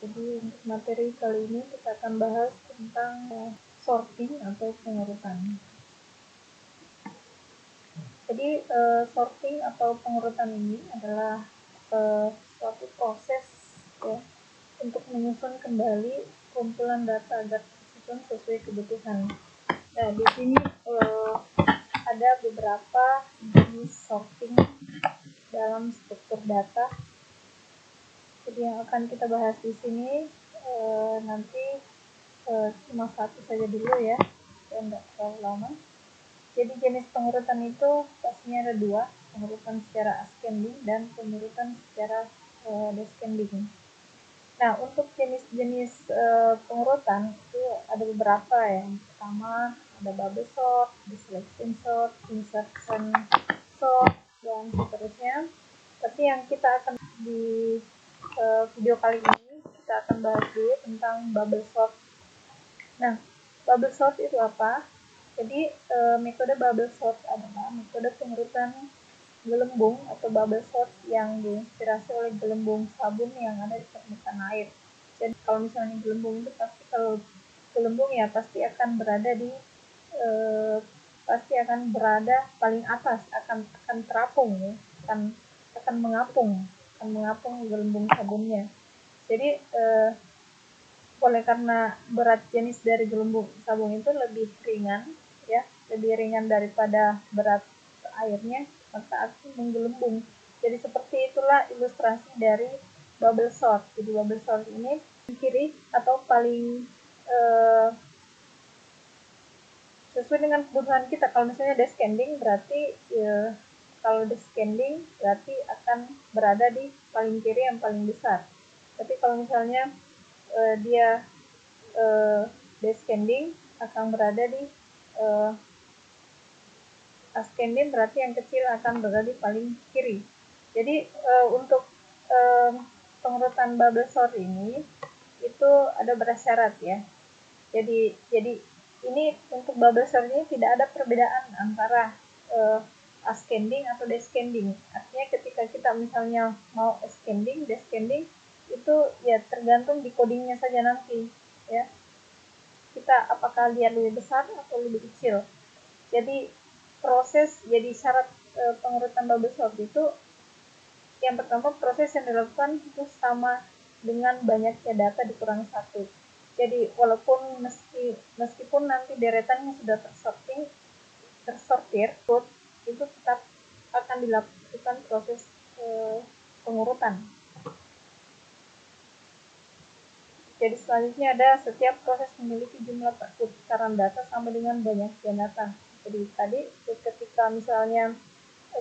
Jadi untuk materi kali ini kita akan bahas tentang sorting atau pengurutan. Jadi sorting atau pengurutan ini adalah suatu proses ya untuk menyusun kembali kumpulan data agar tersusun sesuai kebutuhan. Nah, di sini ada beberapa jenis sorting dalam struktur data. Jadi yang akan kita bahas di sini nanti cuma satu saja dulu ya, tidak terlalu lama. Jadi jenis pengurutan itu pastinya ada dua, pengurutan secara ascending dan pengurutan secara descending. Nah, untuk jenis-jenis pengurutan itu ada beberapa ya. Yang pertama ada bubble sort, selection sort, insertion sort, dan seterusnya. Tapi yang kita akan di video kali ini kita akan bahas dulu tentang bubble sort. Nah, bubble sort itu apa? Jadi metode bubble sort adalah metode pengurutan gelembung atau bubble sort yang diinspirasi oleh gelembung sabun yang ada di permukaan air. Jadi kalau misalnya gelembung itu pasti kalau gelembung ya pasti akan berada di paling atas, akan terapung ya, akan mengapung gelembung sabunnya. Jadi oleh karena berat jenis dari gelembung sabun itu lebih ringan ya, lebih ringan daripada berat airnya, maka akan menggelembung. Jadi seperti itulah ilustrasi dari bubble sort. Jadi bubble sort ini kiri atau paling sesuai dengan kebutuhan kita. Kalau misalnya descending berarti kalau descending berarti akan berada di paling kiri yang paling besar. Tapi kalau misalnya dia descending akan berada di ascending, berarti yang kecil akan berada di paling kiri. Jadi untuk pengurutan bubble sort ini itu ada bersyarat ya. Jadi ini untuk bubble sort ini tidak ada perbedaan antara ascending atau descending. Artinya ketika kita misalnya mau ascending, descending itu ya tergantung di codingnya saja nanti ya. Kita apakah lihat lebih besar atau lebih kecil. Jadi syarat pengurutan bubble sort itu yang pertama proses yang dilakukan itu sama dengan banyaknya data dikurang satu. Jadi walaupun meskipun nanti deretannya sudah tersortir, itu tetap akan dilakukan proses pengurutan. Jadi selanjutnya ada setiap proses memiliki jumlah putaran data sama dengan banyaknya data. Jadi tadi ketika misalnya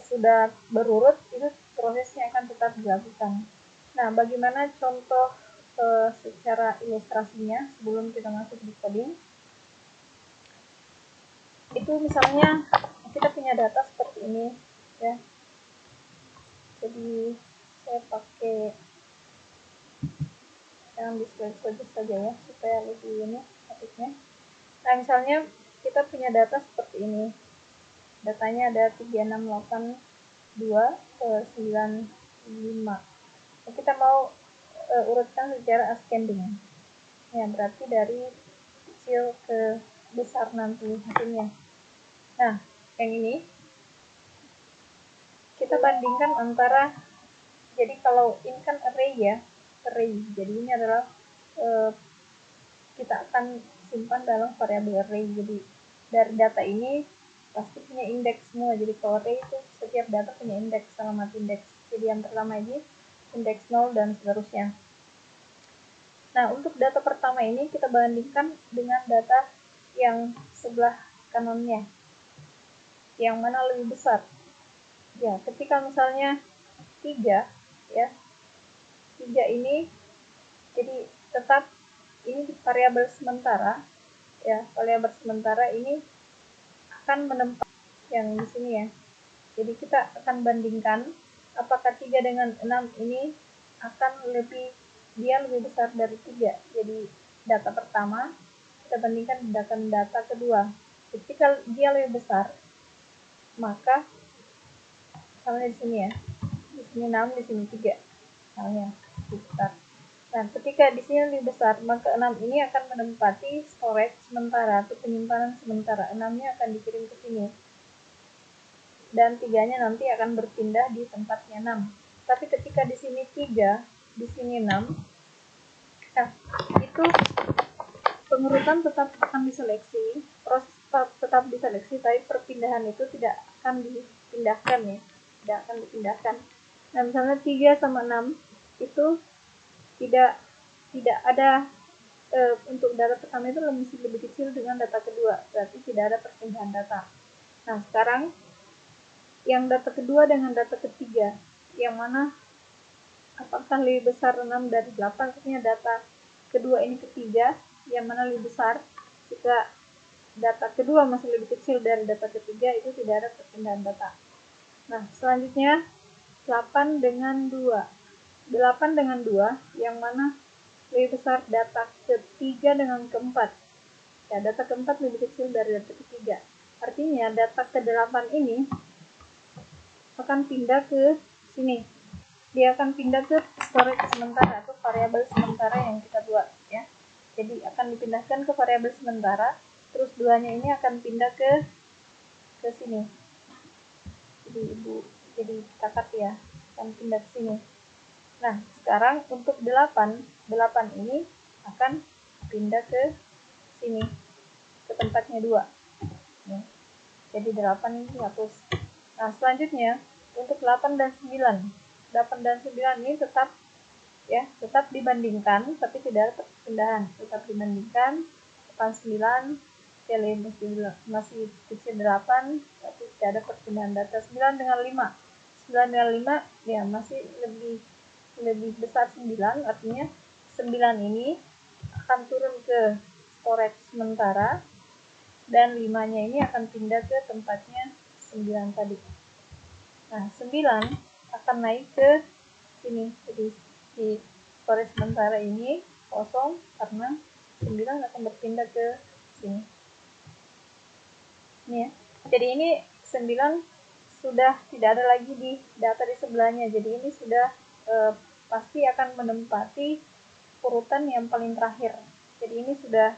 sudah berurut, itu prosesnya akan tetap dilakukan. Nah, bagaimana contoh secara ilustrasinya sebelum kita masuk di coding? Itu misalnya kita punya data seperti ini ya. Jadi saya pakai yang di slide saja ya supaya lebih ini grafiknya. Nah, misalnya kita punya data seperti ini. Datanya ada 368295. Nah, kita mau urutkan secara ascending. Ya, berarti dari kecil ke besar nanti hasilnya. Nah, yang ini kita bandingkan antara, jadi kalau ini kan array ya, array. Jadi ini adalah kita akan simpan dalam variabel array. Jadi dari data ini pasti punya indeks semua. Jadi kalau array itu setiap data punya indeks, alamat indeks. Jadi yang pertama ini indeks 0 dan seterusnya. Nah, untuk data pertama ini kita bandingkan dengan data yang sebelah kanannya. Yang mana lebih besar? Ya, ketika misalnya 3 ya. 3 ini jadi tetap ini variabel sementara ya, variabel sementara ini akan menempat yang di sini ya. Jadi kita akan bandingkan apakah 3 dengan 6 ini akan lebih besar dari 3. Jadi data pertama kita bandingkan dengan data kedua. Ketika dia lebih besar, maka misalnya di sini ya, di sini 6, di sini 3 misalnya besar. Nah, ketika di sini lebih besar, maka 6 ini akan menempati storage sementara atau penyimpanan sementara. 6-nya akan dikirim ke sini. Dan 3-nya nanti akan berpindah di tempatnya 6. Tapi ketika di sini 3, di sini 6, nah, itu pengurutan tetap akan diseleksi, proses tetap diseleksi, tapi perpindahan itu tidak akan dipindahkan ya, tidak akan dipindahkan. Nah, misalnya 3 sama 6 itu tidak ada untuk data pertama itu masih lebih kecil dengan data kedua, berarti tidak ada perpindahan data. Nah, sekarang yang data kedua dengan data ketiga, yang mana apakah lebih besar 6 dari 8? Artinya data kedua ini ketiga, yang mana lebih besar? Jika data kedua masih lebih kecil dari data ketiga, itu tidak ada perpindahan data. Nah, selanjutnya 8 dengan 2. 8 dengan 2, yang mana lebih besar data ketiga dengan keempat? Ya, data keempat lebih kecil dari data ketiga. Artinya data ke-8 ini akan pindah ke sini. Dia akan pindah ke storage sementara atau variabel sementara yang kita buat ya. Jadi akan dipindahkan ke variabel sementara, terus 2-nya ini akan pindah ke sini. Jadi kakak ya, akan pindah ke sini. Nah, sekarang untuk 8 ini akan pindah ke sini, ke tempatnya 2 ya. Jadi 8 ini dihapus. Nah, selanjutnya untuk 8 dan 9 ini tetap dibandingkan, tapi tidak ada perpindahan, tetap dibandingkan. 9 masih kecil 8, tapi tidak ada perpindahan data. 9 dengan 5 ya masih lebih besar 9, artinya 9 ini akan turun ke storage sementara, dan 5-nya ini akan pindah ke tempatnya 9 tadi. Nah, 9 akan naik ke sini, jadi di storage sementara ini kosong karena 9 akan berpindah ke sini. Ini ya. Jadi ini 9 sudah tidak ada lagi di data di sebelahnya. Jadi ini sudah pasti akan menempati urutan yang paling terakhir. Jadi ini sudah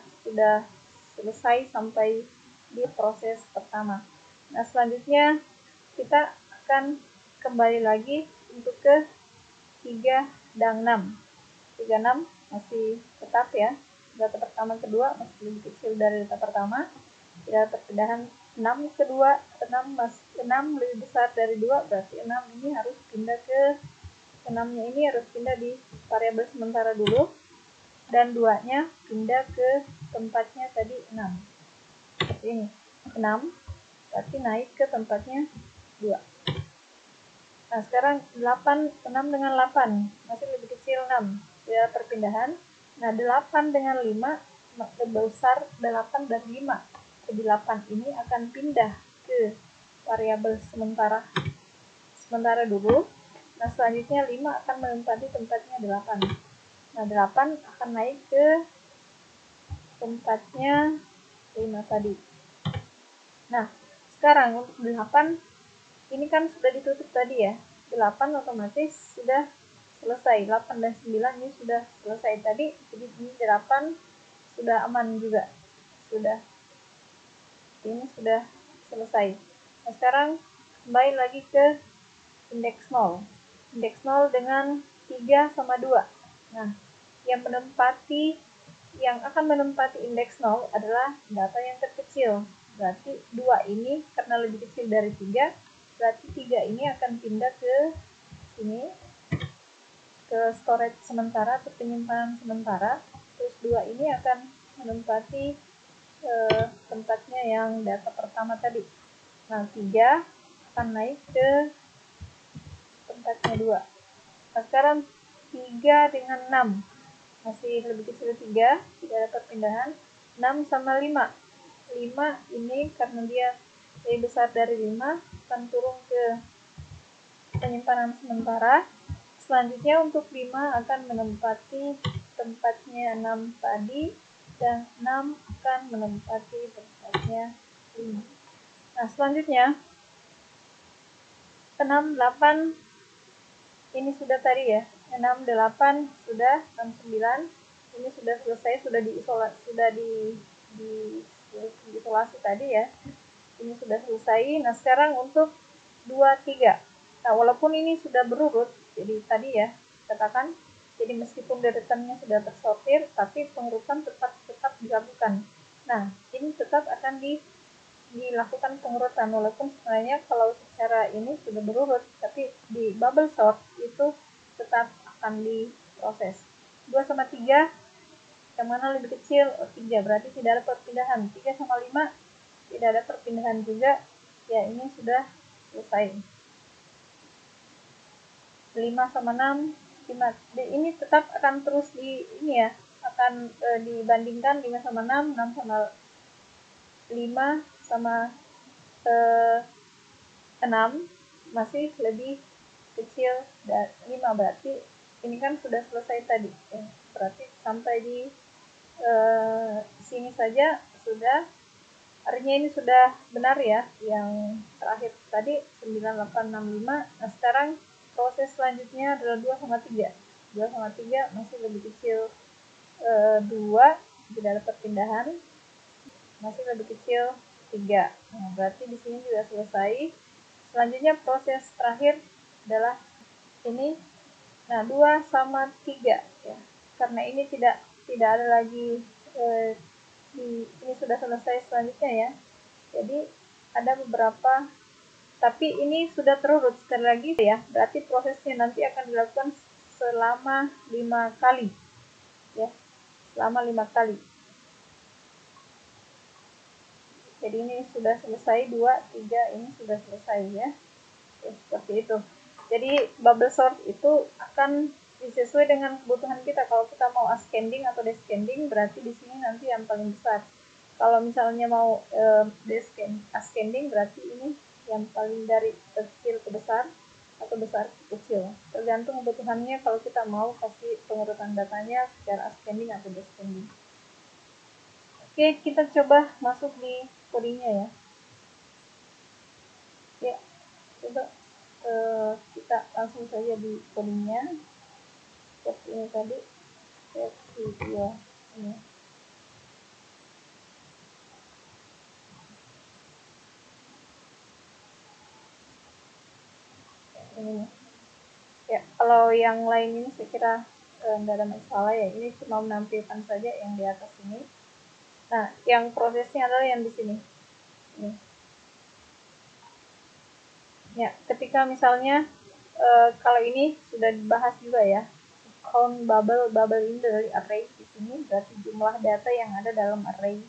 selesai sampai di proses pertama. Nah, selanjutnya kita akan kembali lagi untuk ke 3 dan 6. 3, 6 masih tetap ya. Data pertama kedua masih lebih kecil dari data pertama. Tidak ada perpindahan. 6 kedua, 6 lebih besar dari 2, berarti 6 ini harus pindah ke 6-nya ini harus pindah di variabel sementara dulu, dan 2-nya pindah ke tempatnya tadi 6. Seperti ini. 6 berarti naik ke tempatnya 2. Nah, sekarang 6 dengan 8 masih lebih kecil 6, ya perpindahan. Nah, 8 dengan 5 lebih besar 8 dan 5. Jadi 8 ini akan pindah ke variabel sementara dulu. Nah, selanjutnya 5 akan menempati tempatnya 8. Nah, 8 akan naik ke tempatnya 5 tadi. Nah, sekarang untuk 8 ini kan sudah ditutup tadi ya. 8 otomatis sudah selesai. 8 dan 9 ini sudah selesai tadi. Jadi ini 8 sudah aman juga. Ini sudah selesai. Nah, sekarang kembali lagi ke indeks 0. Indeks 0 dengan 3 sama 2. Nah, yang akan menempati indeks 0 adalah data yang terkecil. Berarti 2 ini karena lebih kecil dari 3, berarti 3 ini akan pindah ke sini, ke storage sementara atau penyimpanan sementara. Terus 2 ini akan menempati tempatnya yang data pertama tadi. Nah, 3 akan naik ke tempatnya 2. Nah, sekarang 3 dengan 6 masih lebih kecil 3, tidak ada perpindahan. 6 sama 5 ini karena dia lebih besar dari 5 akan turun ke penyimpanan sementara. Selanjutnya untuk 5 akan menempati tempatnya 6 tadi, dan 6 akan menempati tempatnya 5. Nah, selanjutnya 6, 8 ini sudah tadi ya, 6, 8 sudah, 6, 9 ini sudah selesai, sudah diisolasi tadi ya, ini sudah selesai. Nah sekarang untuk 2, 3, nah walaupun ini sudah berurut, jadi tadi ya katakan, jadi meskipun deretannya sudah tersortir tapi pengurutan tetap dilakukan. Nah ini tetap akan dilakukan pengurutan, walaupun sebenarnya kalau secara ini sudah berurut, tapi di bubble sort itu tetap akan diproses. 2 sama 3 yang mana lebih kecil? 3, berarti tidak ada perpindahan. 3 sama 5 tidak ada perpindahan juga, ya ini sudah selesai. 5 sama 6, 5, ini tetap akan terus akan dibandingkan 5 sama 6, 6 sama 5 sama 6 masih lebih kecil dari 5, berarti ini kan sudah selesai tadi ya. Berarti sampai di sini saja sudah, artinya ini sudah benar ya, yang terakhir tadi 9, 8, 6, 5. Nah sekarang proses selanjutnya adalah 2 sama 3. 2 sama 3 masih lebih kecil 2, tidak ada perpindahan, masih lebih kecil 3. Nah berarti di sini sudah selesai. Selanjutnya proses terakhir adalah ini. Nah 2 sama 3 ya, karena ini tidak ada lagi ini sudah selesai selanjutnya ya, jadi ada beberapa, tapi ini sudah terurut sekali lagi ya, berarti prosesnya nanti akan dilakukan selama 5 kali ya, selama 5 kali. Jadi ini sudah selesai 2, 3, ini sudah selesai ya, seperti itu. Jadi bubble sort itu akan sesuai dengan kebutuhan kita. Kalau kita mau ascending atau descending, berarti di sini nanti yang paling besar. Kalau misalnya mau ascending, berarti ini yang paling dari kecil ke besar atau besar ke kecil. Tergantung kebutuhannya kalau kita mau kasih pengurutan datanya secara ascending atau descending. Oke, kita coba masuk di codingnya ya. Ya, coba kita langsung saja di codingnya seperti ini tadi, video ini. Ini ya, kalau yang lain ini saya kira nggak ada masalah ya, ini cuma menampilkan saja yang di atas ini. Nah yang prosesnya adalah yang di sini ini. Ya, ketika misalnya kalau ini sudah dibahas juga ya, count bubble in dari array di sini berarti jumlah data yang ada dalam array.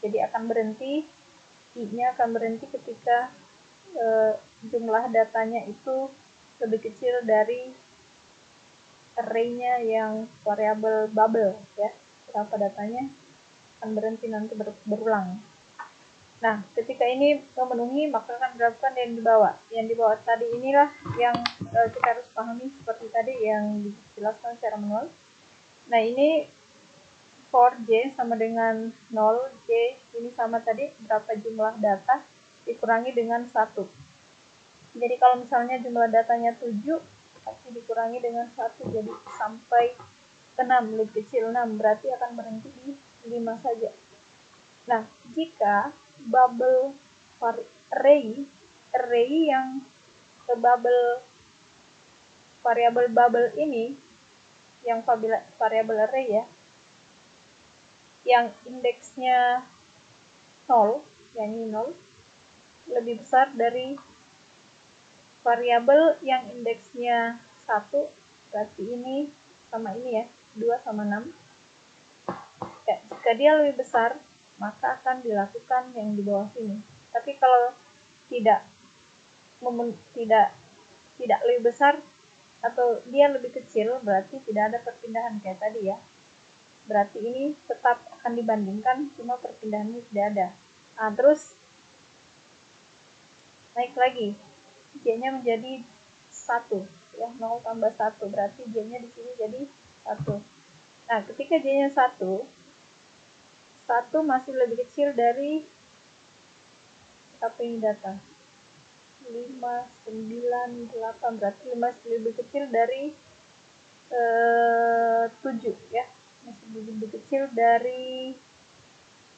Jadi akan berhenti, i-nya akan berhenti ketika jumlah datanya itu lebih kecil dari array-nya yang variabel bubble ya, berapa datanya akan berhenti nanti berulang. Nah ketika ini memenuhi maka akan dilakukan yang di bawah tadi inilah yang kita harus pahami seperti tadi yang dijelaskan secara manual. Nah ini for J sama dengan 0, J ini sama tadi berapa jumlah data dikurangi dengan 1. Jadi kalau misalnya jumlah datanya 7 pasti dikurangi dengan 1, jadi sampai ke 6, lebih kecil 6, berarti akan berhenti di 5 saja. Nah jika bubble array yang bubble variabel bubble ini, yang variabel array ya, yang indeksnya 0, yang ini 0, lebih besar dari variabel yang indeksnya 1, berarti ini sama ini ya, 2 sama 6. Ya, jika dia lebih besar, maka akan dilakukan yang di bawah sini. Tapi kalau tidak lebih besar atau dia lebih kecil, berarti tidak ada perpindahan kayak tadi ya. Berarti ini tetap akan dibandingkan, cuma perpindahannya tidak ada. Nah, terus naik lagi, J-nya menjadi 1 ya, 0 tambah 1, berarti J-nya di sini jadi 1. Nah, ketika J-nya 1 masih lebih kecil dari apa ini data? 5, 9, 8, berarti 5 lebih kecil dari 7 ya, masih lebih kecil dari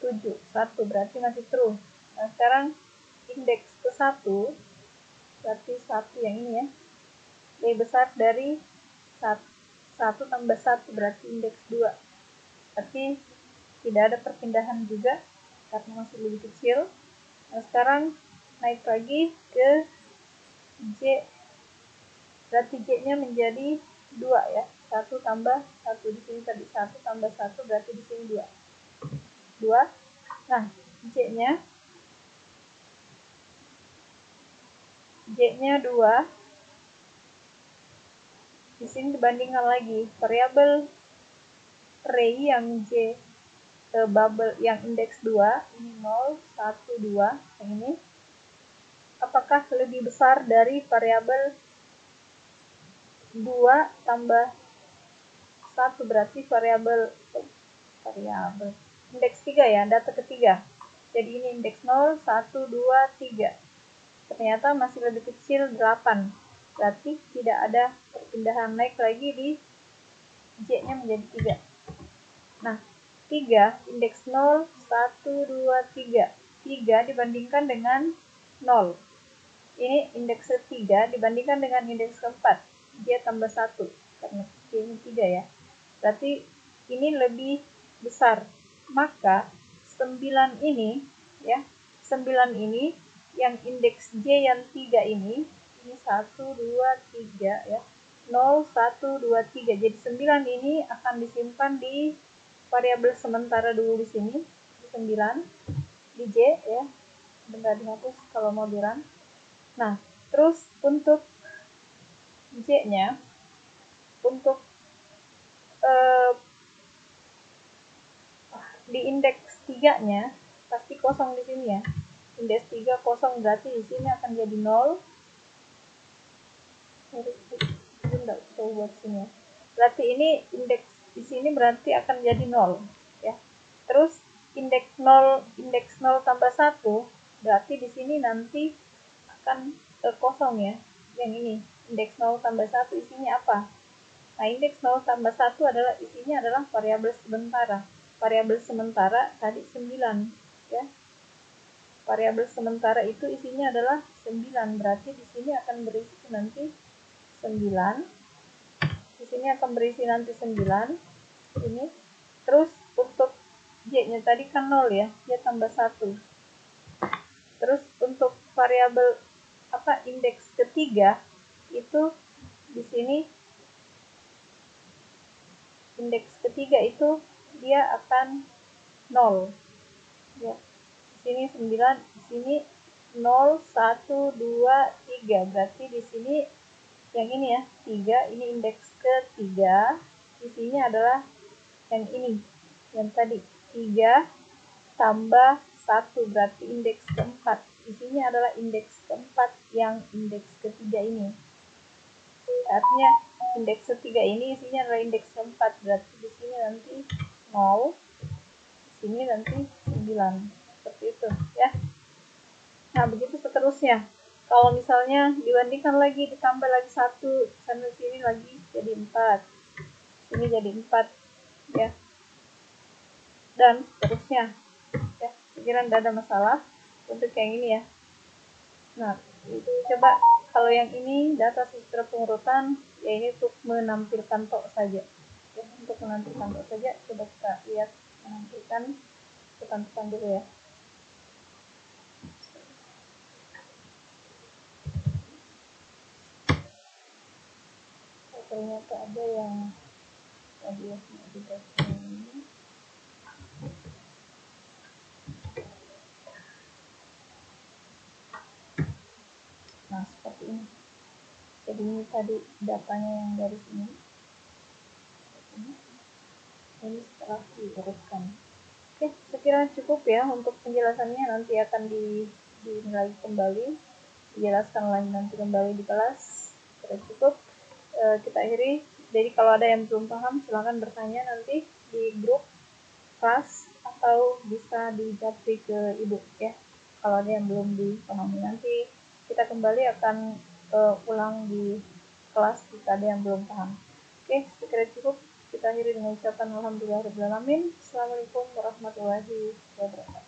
7, 1 berarti masih true. Nah sekarang indeks ke 1 berarti 1 yang ini ya, lebih besar dari 1 tambah 1 berarti indeks 2, berarti tidak ada perpindahan juga karena masih lebih kecil. Nah sekarang naik lagi ke J, berarti J nya menjadi 2 ya, 1 tambah 1 di sini tadi 1 tambah 1 berarti di sini 2. Nah J nya 2 di sini dibandingkan lagi variabel array yang J bubble yang indeks 2 ini 0, 1, 2 yang ini, apakah lebih besar dari variabel 2 tambah 1 berarti variabel indeks 3 ya, data ketiga. Jadi ini indeks 0, 1, 2, 3. Ternyata masih lebih kecil 8. Berarti tidak ada perpindahan, naik lagi di J-nya menjadi 3. Nah, 3 indeks 0, 1, 2, 3. 3 dibandingkan dengan 0. Ini indeks ketiga dibandingkan dengan indeks keempat. Dia tambah 1 karena ini 3 ya. Berarti ini lebih besar. Maka 9 ini ya, 9 ini yang indeks J yang 3 ini 1, 2, 3 ya. 0, 1, 2, 3. Jadi 9 ini akan disimpan di variabel sementara dulu di sini, di 9, di J ya. Bentar dihapus kalau mau di run. Nah, terus untuk J-nya, untuk di indeks 3-nya pasti kosong di sini ya. Indeks 3 kosong berarti di sini akan jadi 0. Enggak tahu buat sini ya. Berarti ini indeks di sini berarti akan jadi 0 ya. Terus indeks 0 tambah 1 berarti di sini nanti akan kosong ya. Yang ini indeks 0 tambah 1 isinya apa? Nah, indeks 0 tambah 1 adalah isinya adalah variabel sementara. Variabel sementara tadi 9 ya. Variabel sementara itu isinya adalah 9, berarti di sini akan berisi nanti 9. Di sini akan berisi nanti 9 ini. Terus untuk J-nya tadi kan 0 ya, dia tambah 1. Terus untuk variabel indeks ketiga itu di sini indeks ketiga itu dia akan 0 ya. Di sini 9, di sini 0, 1, 2, 3. Berarti di sini yang ini ya, 3, ini indeks ketiga, isinya adalah yang ini, yang tadi 3 tambah 1 berarti indeks keempat. Isinya adalah indeks keempat yang indeks ketiga ini. Artinya indeks ketiga ini isinya adalah indeks keempat, berarti di sini nanti 0, di sini nanti 9. Seperti itu ya. Nah, begitu seterusnya. Kalau misalnya dibandingkan lagi, ditambah lagi 1, sana sini lagi jadi 4. Sini jadi 4 ya. Dan seterusnya. Ya, kira tidak ada masalah untuk yang ini ya. Nah, coba kalau yang ini data secara pengurutan, ya ini untuk menampilkan tok saja. Ya, untuk menampilkan tok saja, coba kita lihat menampilkan, tekan-tekan dulu ya. Oh, ternyata ada yang tadi ya, ini. Nah, seperti ini. Jadi ini tadi datanya yang dari sini. Ini setelah diurutkan. Oke, sekiranya cukup ya untuk penjelasannya, nanti akan dinilai kembali, dijelaskan lagi nanti kembali di kelas. Sudah cukup, kita akhiri. Jadi kalau ada yang belum paham, silakan bertanya nanti di grup kelas atau bisa di japri ke ibu ya. Kalau ada yang belum dipahami, nanti kita kembali akan ulang di kelas jika ada yang belum paham. Oke, sekiranya cukup, kita akhiri dengan ucapan alhamdulillahirabbil alamin. Assalamualaikum warahmatullahi wabarakatuh.